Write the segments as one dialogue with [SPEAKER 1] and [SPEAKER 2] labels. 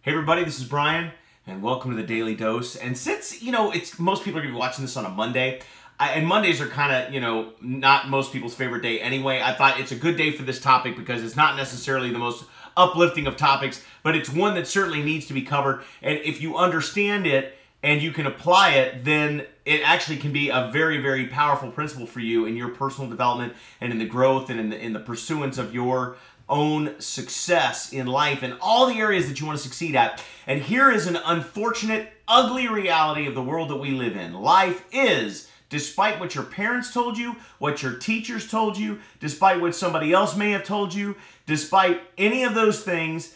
[SPEAKER 1] Hey everybody, this is Brian, and welcome to the Daily Dose. And since, it's most people are going to be watching this on a Monday, and Mondays are kind of, not most people's favorite day anyway, I thought it's a good day for this topic because it's not necessarily the most uplifting of topics, but it's one that certainly needs to be covered. And if you understand it and you can apply it, then it actually can be a very, very powerful principle for you in your personal development and in the growth and in the pursuance of your own success in life and all the areas that you want to succeed at. And here is an unfortunate, ugly reality of the world that we live in. Life is, despite what your parents told you, what your teachers told you, despite what somebody else may have told you, despite any of those things,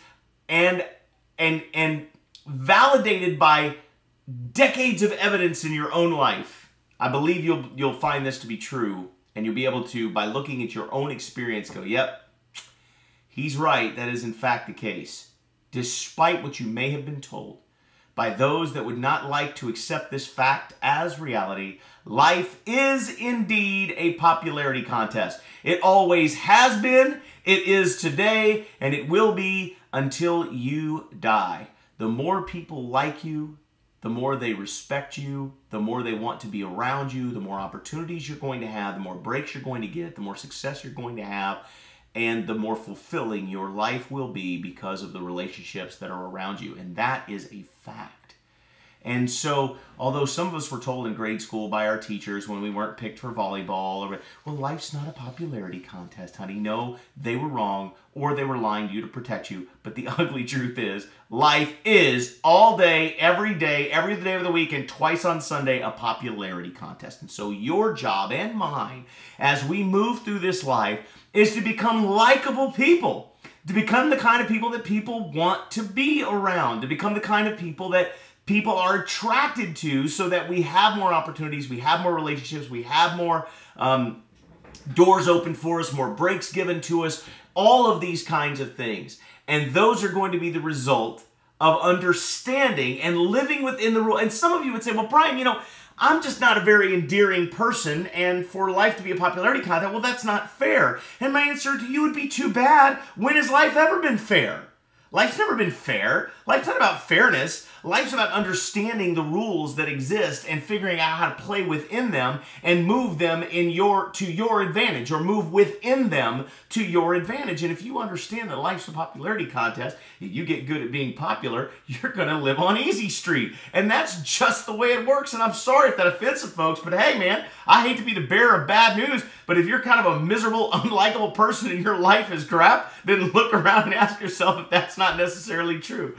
[SPEAKER 1] and validated by decades of evidence in your own life, I believe you'll find this to be true, and you'll be able to, by looking at your own experience, go, yep, he's right, that is in fact the case. Despite what you may have been told by those that would not like to accept this fact as reality, life is indeed a popularity contest. It always has been, it is today, and it will be until you die. The more people like you, the more they respect you, the more they want to be around you, the more opportunities you're going to have, the more breaks you're going to get, the more success you're going to have, and the more fulfilling your life will be because of the relationships that are around you. And that is a fact. And so, although some of us were told in grade school by our teachers when we weren't picked for volleyball, well, life's not a popularity contest, honey. No, they were wrong, or they were lying to you to protect you. But the ugly truth is, life is all day, every day of the week, and twice on Sunday, a popularity contest. And so your job and mine, as we move through this life, is to become likable people, to become the kind of people that people want to be around, to become the kind of people that people are attracted to, so that we have more opportunities, we have more relationships, we have more doors open for us, more breaks given to us, all of these kinds of things. And those are going to be the result of understanding and living within the rule. And some of you would say, well, Brian, I'm just not a very endearing person, and for life to be a popularity contest, well, that's not fair. And my answer to you would be, too bad. When has life ever been fair? Life's never been fair. Life's not about fairness. Life's about understanding the rules that exist and figuring out how to play within them and move them to your advantage, or move within them to your advantage. And if you understand that life's a popularity contest, if you get good at being popular, you're going to live on easy street. And that's just the way it works. And I'm sorry if that offends some folks, but hey, man, I hate to be the bearer of bad news, but if you're kind of a miserable, unlikable person and your life is crap, then look around and ask yourself if that's not necessarily true.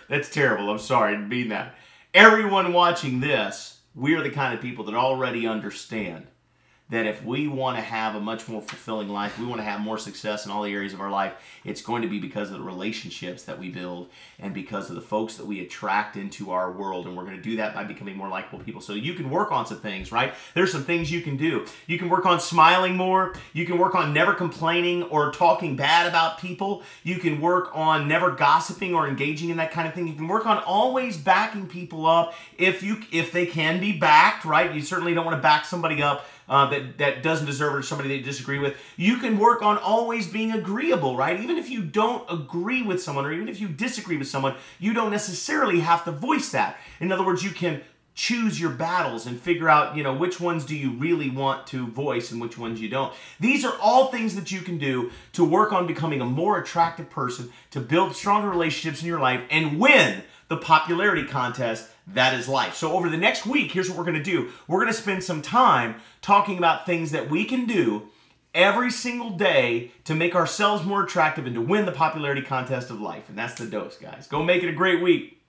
[SPEAKER 1] That's terrible. I'm sorry to be that. Everyone watching this, we are the kind of people that already understand that if we want to have a much more fulfilling life, we want to have more success in all the areas of our life, it's going to be because of the relationships that we build and because of the folks that we attract into our world. And we're going to do that by becoming more likable people. So you can work on some things, right? There's some things you can do. You can work on smiling more. You can work on never complaining or talking bad about people. You can work on never gossiping or engaging in that kind of thing. You can work on always backing people up if they can be backed, right? You certainly don't want to back somebody up that doesn't deserve it, or somebody that you disagree with. You can work on always being agreeable, right? Even if you don't agree with someone, or even if you disagree with someone, you don't necessarily have to voice that. In other words, you can choose your battles and figure out, which ones do you really want to voice and which ones you don't. These are all things that you can do to work on becoming a more attractive person, to build stronger relationships in your life, and win the popularity contest that is life. So over the next week, here's what we're going to do. We're going to spend some time talking about things that we can do every single day to make ourselves more attractive and to win the popularity contest of life. And that's the dose, guys. Go make it a great week.